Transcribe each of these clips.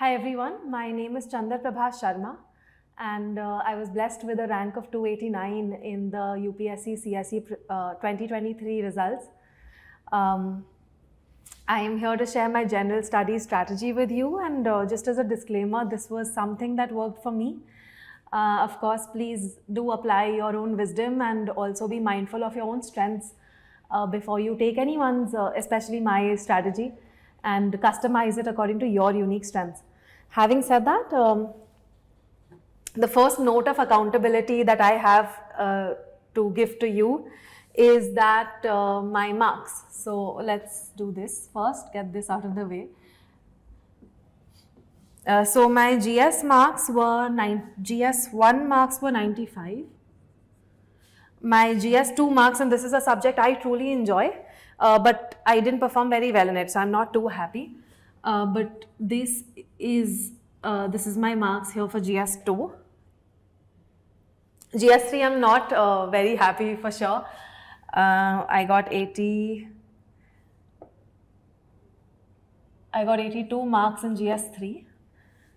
Hi everyone, my name is Chandarprabha Sharma and I was blessed with a rank of 289 in the UPSC CSE 2023 results. I am here to share my general studies strategy with you, and just as a disclaimer, this was something that worked for me. Of course, please do apply your own wisdom and also be mindful of your own strengths before you take anyone's, especially my strategy, and customize it according to your unique strengths. Having said that, the first note of accountability that I have to give to you is that my marks. So let's do this first, get this out of the way. So my GS marks were GS1 marks were 95. My GS2 marks, and this is a subject I truly enjoy, but I didn't perform very well in it, so I'm not too happy. But this is my marks here for GS2. GS3 I'm not very happy for sure. I got 82 marks in GS3.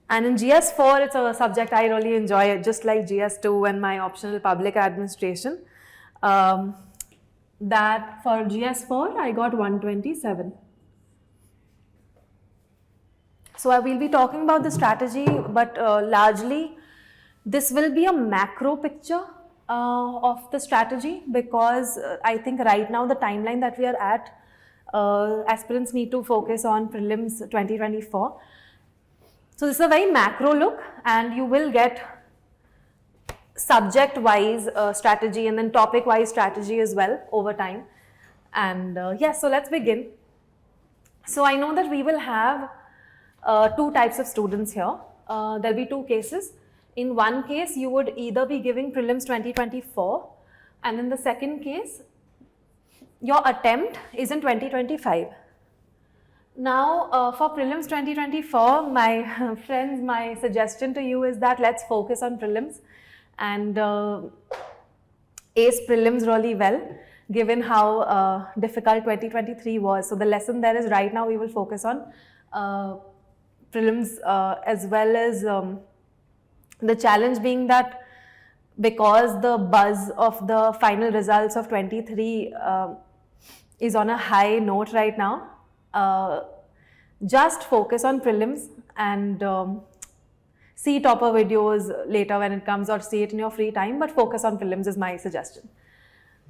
And in GS4, it's a subject I really enjoy, just like GS2 and my optional public administration. That for GS4, I got 127. So I will be talking about the strategy, but largely this will be a macro picture of the strategy, because I think right now the timeline that we are at, aspirants need to focus on prelims 2024. So this is a very macro look, and you will get subject-wise strategy and then topic-wise strategy as well over time. And yes, so let's begin. So I know that we will have two types of students here. There'll be two cases. In one case, you would either be giving prelims 2024, and in the second case, your attempt is in 2025. Now, for prelims 2024, my friends, my suggestion to you is that let's focus on prelims and ace prelims really well, given how difficult 2023 was. So the lesson there is right now we will focus on prelims as well as the challenge being that because the buzz of the final results of 23 is on a high note right now, just focus on prelims and see topper videos later when it comes, or see it in your free time, but focus on prelims is my suggestion.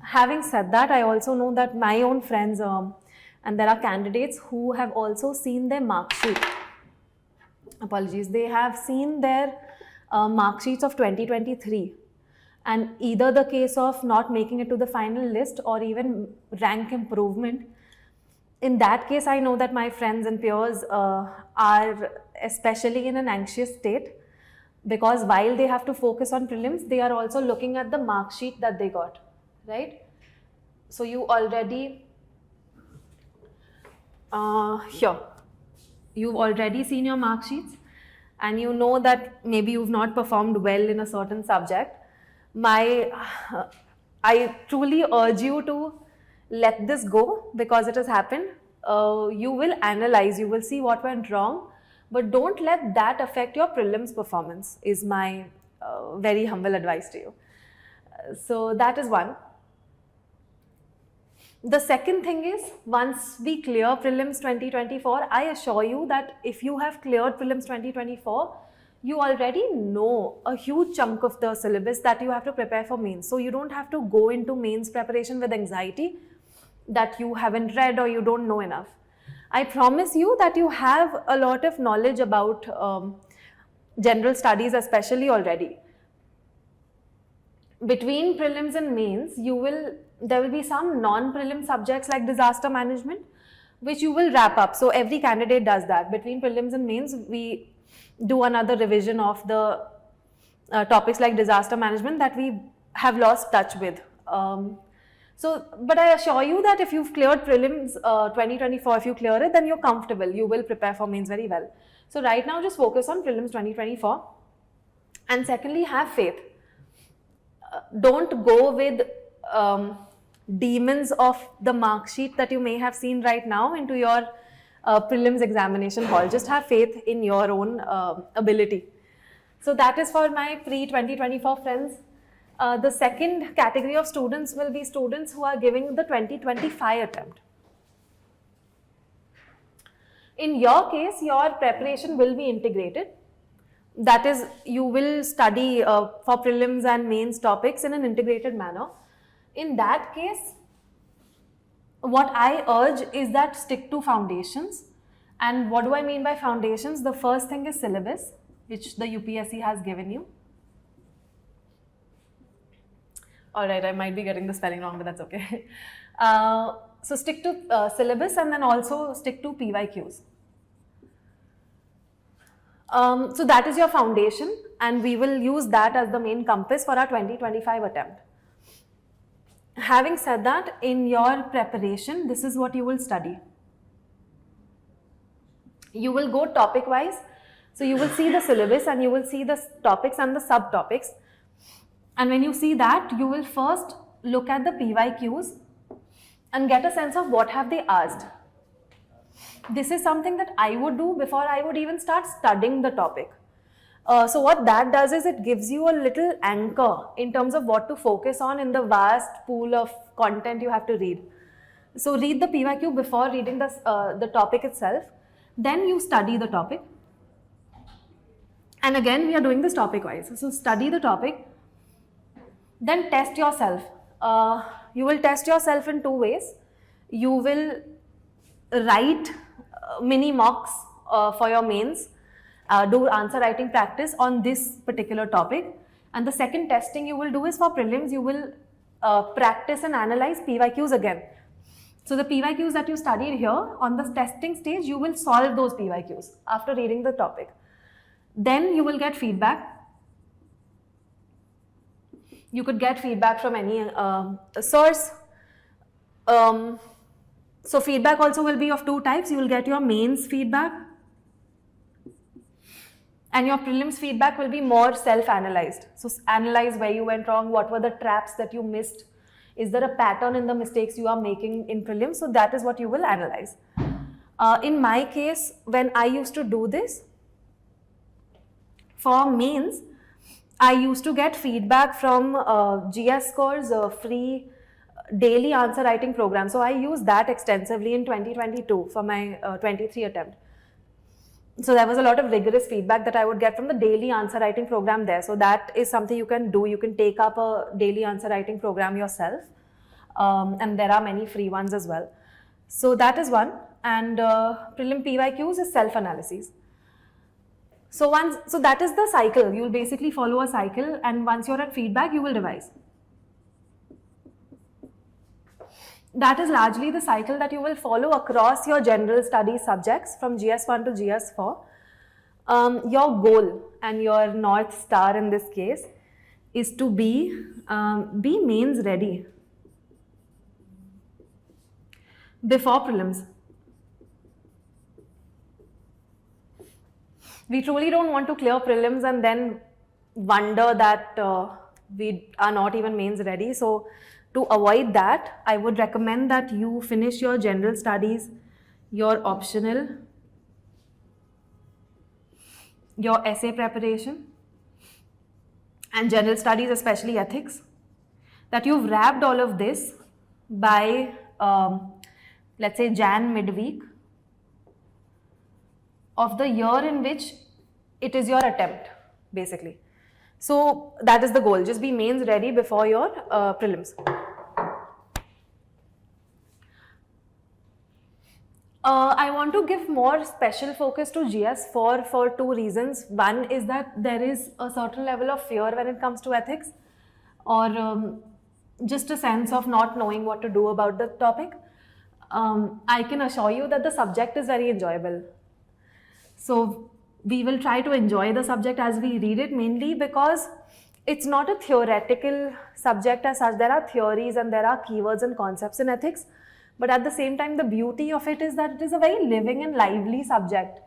Having said that, I also know that my own friends and there are candidates who have also seen their mark sheet. Apologies, they have seen their mark sheets of 2023, and either the case of not making it to the final list or even rank improvement. In that case, I know that my friends and peers are especially in an anxious state, because while they have to focus on prelims, they are also looking at the mark sheet that they got, right? So you already, you've already seen your mark sheets, and you know that maybe you've not performed well in a certain subject. I truly urge you to let this go, because it has happened. You will analyze, you will see what went wrong, but don't let that affect your prelims performance, is my very humble advice to you. So that is one. The second thing is, once we clear prelims 2024, I assure you that if you have cleared prelims 2024, you already know a huge chunk of the syllabus that you have to prepare for mains. So you don't have to go into mains preparation with anxiety that you haven't read or you don't know enough. I promise you that you have a lot of knowledge about general studies especially already. Between prelims and mains, there will be some non-prelim subjects like disaster management, which you will wrap up. So every candidate does that. Between prelims and mains, we do another revision of the topics like disaster management that we have lost touch with. But I assure you that if you've cleared prelims 2024, if you clear it, then you're comfortable. You will prepare for mains very well. So right now, just focus on prelims 2024. And secondly, have faith. Don't go with demons of the mark sheet that you may have seen right now into your prelims examination hall. Just have faith in your own ability. So that is for my pre-2024 friends. The second category of students will be students who are giving the 2025 attempt. In your case, your preparation will be integrated. That is, you will study for prelims and mains topics in an integrated manner. In that case, what I urge is that stick to foundations. And what do I mean by foundations? The first thing is syllabus, which the UPSC has given you. All right, I might be getting the spelling wrong, but that's okay. So stick to syllabus and then also stick to PYQs. So that is your foundation, and we will use that as the main compass for our 2025 attempt. Having said that, in your preparation, this is what you will study. You will go topic wise. So you will see the syllabus and you will see the topics and the subtopics. And when you see that, you will first look at the PYQs and get a sense of what have they asked. This is something that I would do before I would even start studying the topic. So what that does is it gives you a little anchor in terms of what to focus on in the vast pool of content you have to read. So read the PYQ before reading the topic itself. Then you study the topic. And again, we are doing this topic wise. So study the topic. Then test yourself. You will test yourself in two ways. You will write mini mocks for your mains, do answer writing practice on this particular topic. And the second testing you will do is for prelims, you will practice and analyze PYQs again. So the PYQs that you studied here, on the testing stage, you will solve those PYQs after reading the topic. Then you will get feedback. You could get feedback from any source. So feedback also will be of two types. You will get your mains feedback and your prelims feedback will be more self-analyzed. So analyze where you went wrong, what were the traps that you missed, is there a pattern in the mistakes you are making in prelims? So that is what you will analyze. In my case, when I used to do this, for mains, I used to get feedback from GS Score's free daily answer writing program. So I used that extensively in 2022 for my 23 attempt. So there was a lot of rigorous feedback that I would get from the daily answer writing program there. So that is something you can do. You can take up a daily answer writing program yourself. And there are many free ones as well. So that is one. And prelim PYQs is self-analysis. So that is the cycle. You will basically follow a cycle, and once you're at feedback, you will revise. That is largely the cycle that you will follow across your general studies subjects from GS1 to GS4. Your goal and your North Star in this case is to be mains ready before prelims. We truly don't want to clear prelims and then wonder that we are not even mains ready. So to avoid that, I would recommend that you finish your general studies, your optional, your essay preparation, and general studies, especially ethics, that you've wrapped all of this by, let's say, Jan midweek of the year in which it is your attempt, basically. So that is the goal. Just be mains ready before your prelims. I want to give more special focus to GS4 for two reasons. One is that there is a certain level of fear when it comes to ethics, or just a sense of not knowing what to do about the topic. I can assure you that the subject is very enjoyable. So we will try to enjoy the subject as we read it, mainly because it's not a theoretical subject as such. There are theories and there are keywords and concepts in ethics, but at the same time, the beauty of it is that it is a very living and lively subject.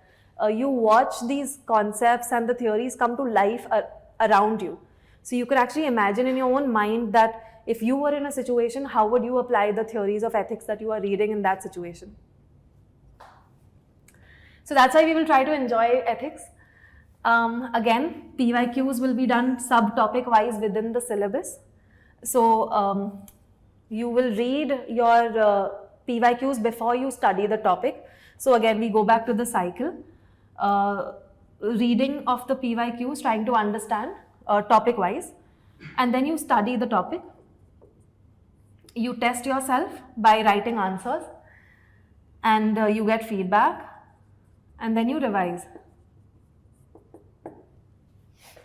You watch these concepts and the theories come to life around you. So you could actually imagine in your own mind that if you were in a situation, how would you apply the theories of ethics that you are reading in that situation? So that's why we will try to enjoy ethics. Again, PYQs will be done subtopic wise within the syllabus. So you will read your PYQs before you study the topic. So again, we go back to the cycle. Reading of the PYQs, trying to understand topic wise, and then you study the topic. You test yourself by writing answers, and you get feedback, and then you revise.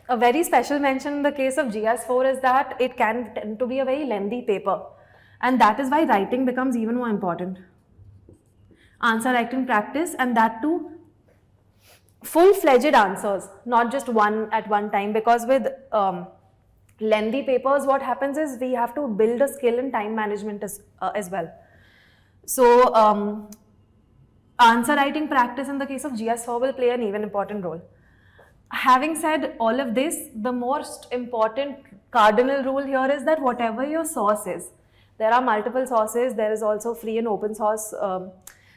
A very special mention in the case of GS4 is that it can tend to be a very lengthy paper, and that is why writing becomes even more important. Answer writing practice, and that too full-fledged answers, not just one at one time, because with lengthy papers what happens is we have to build a skill in time management as well. So answer writing practice in the case of GS4 will play an even important role. Having said all of this, the most important cardinal rule here is that whatever your source is, there are multiple sources, there is also free and open source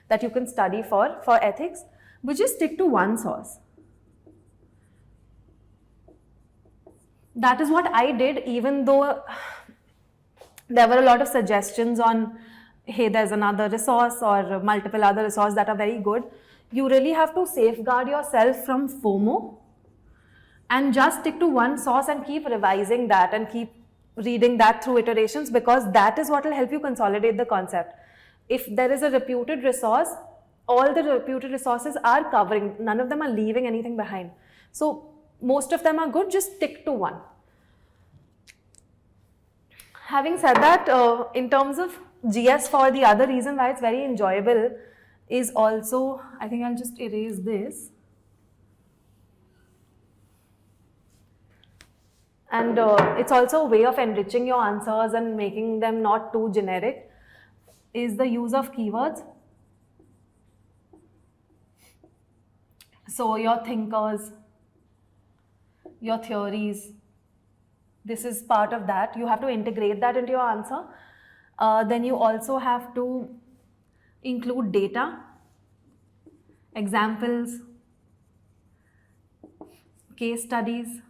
that you can study for ethics, but just stick to one source. That is what I did, even though there were a lot of suggestions on, hey, there's another resource or multiple other resources that are very good. You really have to safeguard yourself from FOMO and just stick to one source and keep revising that and keep reading that through iterations, because that is what will help you consolidate the concept. If there is a reputed resource, all the reputed resources are covering, none of them are leaving anything behind. So most of them are good, just stick to one. Having said that, in terms of GS4, the other reason why it's very enjoyable is also, I think I'll just erase this. And it's also a way of enriching your answers and making them not too generic, is the use of keywords. So your thinkers, your theories, this is part of that. You have to integrate that into your answer. Then you also have to include data, examples, case studies,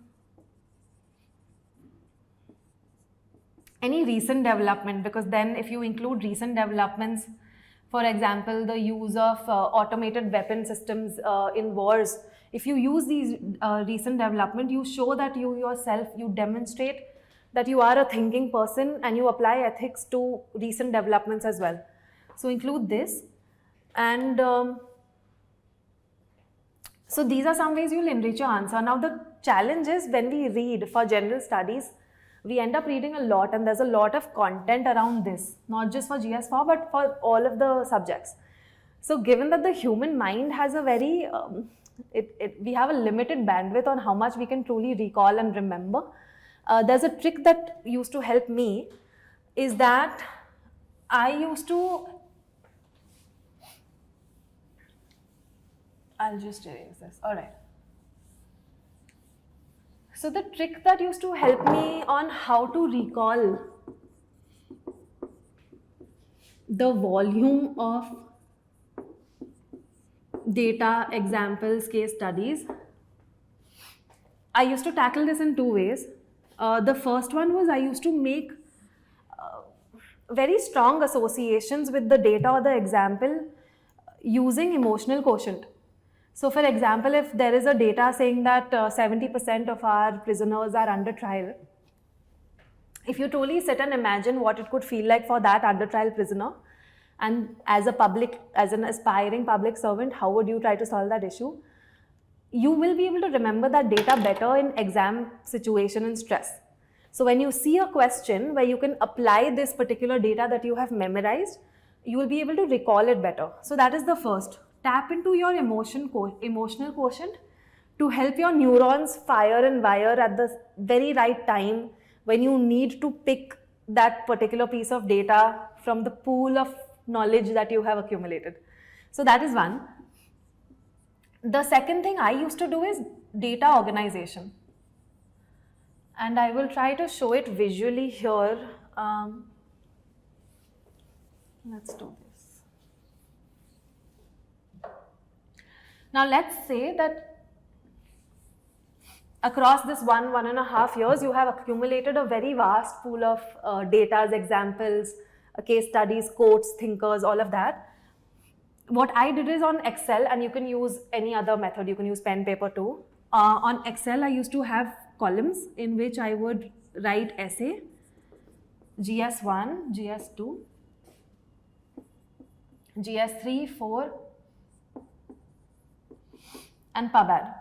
any recent development, because then if you include recent developments, for example, the use of automated weapon systems in wars, if you use these recent development, you show that you yourself, you demonstrate that you are a thinking person and you apply ethics to recent developments as well. So include this. And so these are some ways you'll enrich your answer. Now the challenge is, when we read for general studies, we end up reading a lot, and there's a lot of content around this, not just for GS4 but for all of the subjects. So given that the human mind has a very, we have a limited bandwidth on how much we can truly recall and remember, there's a trick that used to help me, is that I used to, I'll just erase this, alright. So the trick that used to help me on how to recall the volume of data, examples, case studies, I used to tackle this in two ways. The first one was, I used to make very strong associations with the data or the example using emotional quotient. So for example, if there is a data saying that 70% of our prisoners are under trial, if you truly sit and imagine what it could feel like for that under trial prisoner, and as an aspiring public servant, how would you try to solve that issue? You will be able to remember that data better in exam situation and stress. So when you see a question where you can apply this particular data that you have memorized, you will be able to recall it better. So that is the first. Tap into your emotional quotient to help your neurons fire and wire at the very right time when you need to pick that particular piece of data from the pool of knowledge that you have accumulated. So that is one. The second thing I used to do is data organization. And I will try to show it visually here. Let's do this. Now let's say that across this 1.5 years, you have accumulated a very vast pool of data, examples, case studies, quotes, thinkers, all of that. What I did is on Excel, and you can use any other method, you can use pen, paper too. On Excel, I used to have columns in which I would write essay, GS1, GS2, GS3, 4, and PubAd.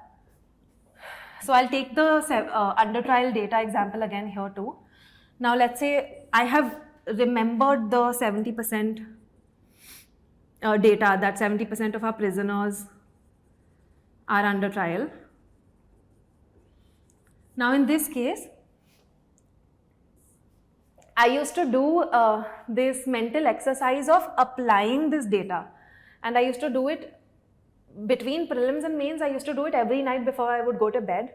So I'll take the under trial data example again here too. Now let's say I have remembered the 70% data, that 70% of our prisoners are under trial. Now in this case, I used to do this mental exercise of applying this data, and I used to do it between prelims and mains. I used to do it every night before I would go to bed.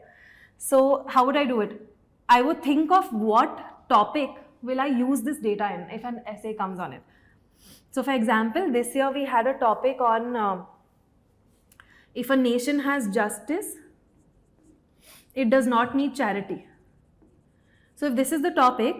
So how would I do it? I would think of what topic will I use this data in if an essay comes on it. So for example, this year we had a topic on if a nation has justice, it does not need charity. So if this is the topic,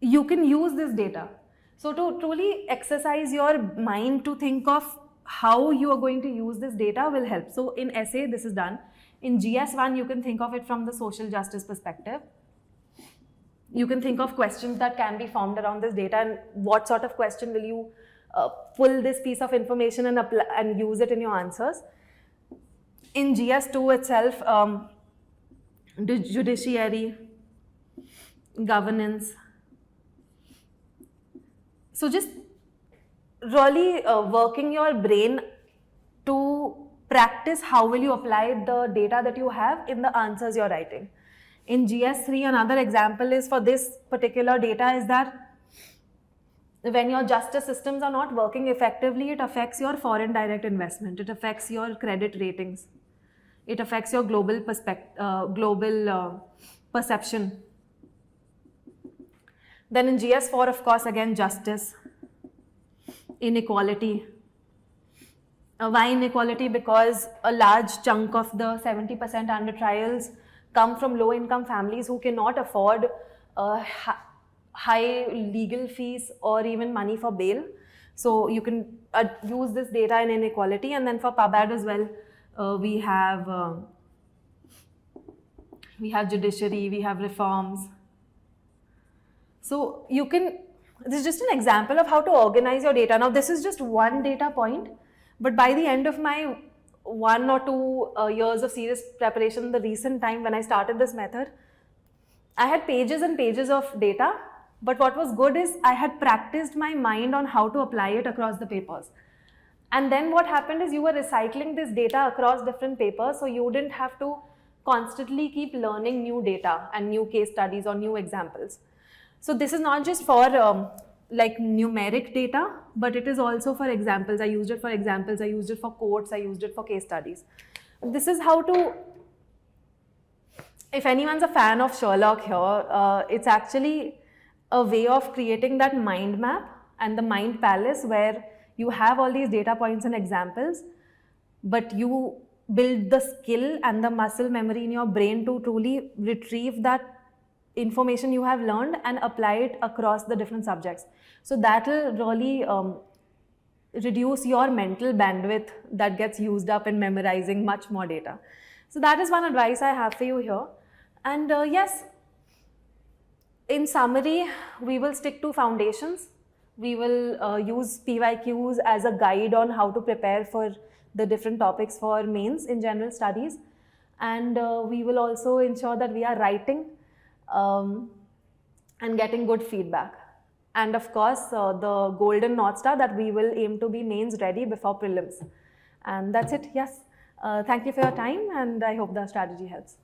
you can use this data. So to truly exercise your mind to think of how you are going to use this data will help. So in essay, this is done. In GS1, you can think of it from the social justice perspective. You can think of questions that can be formed around this data, and what sort of question will you pull this piece of information and apply and use it in your answers. In GS2 itself, the judiciary, governance. So just really working your brain to practice how will you apply the data that you have in the answers you're writing. In GS3, another example is for this particular data is that when your justice systems are not working effectively, it affects your foreign direct investment, it affects your credit ratings, it affects your global perception. Then in GS4, of course, again, justice, inequality. Why inequality? Because a large chunk of the 70% under trials come from low-income families who cannot afford high legal fees or even money for bail. So you can use this data in inequality. And then for PubAd as well, we have judiciary, we have reforms. So you can, this is just an example of how to organize your data. Now this is just one data point, but by the end of my 1 or 2 years of serious preparation, the recent time when I started this method, I had pages and pages of data, but what was good is I had practiced my mind on how to apply it across the papers. And then what happened is you were recycling this data across different papers, so you didn't have to constantly keep learning new data and new case studies or new examples. So this is not just for like numeric data, but it is also for examples. I used it for examples, I used it for quotes, I used it for case studies. This is how to, if anyone's a fan of Sherlock here, it's actually a way of creating that mind map and the mind palace where you have all these data points and examples, but you build the skill and the muscle memory in your brain to truly retrieve that information you have learned and apply it across the different subjects. So that will really reduce your mental bandwidth that gets used up in memorizing much more data. So that is one advice I have for you here. And yes, in summary, we will stick to foundations. We will use PYQs as a guide on how to prepare for the different topics for mains in general studies. And we will also ensure that we are writing and getting good feedback. And of course, the golden North Star that we will aim to be mains ready before prelims. And that's it, yes. Thank you for your time, and I hope the strategy helps.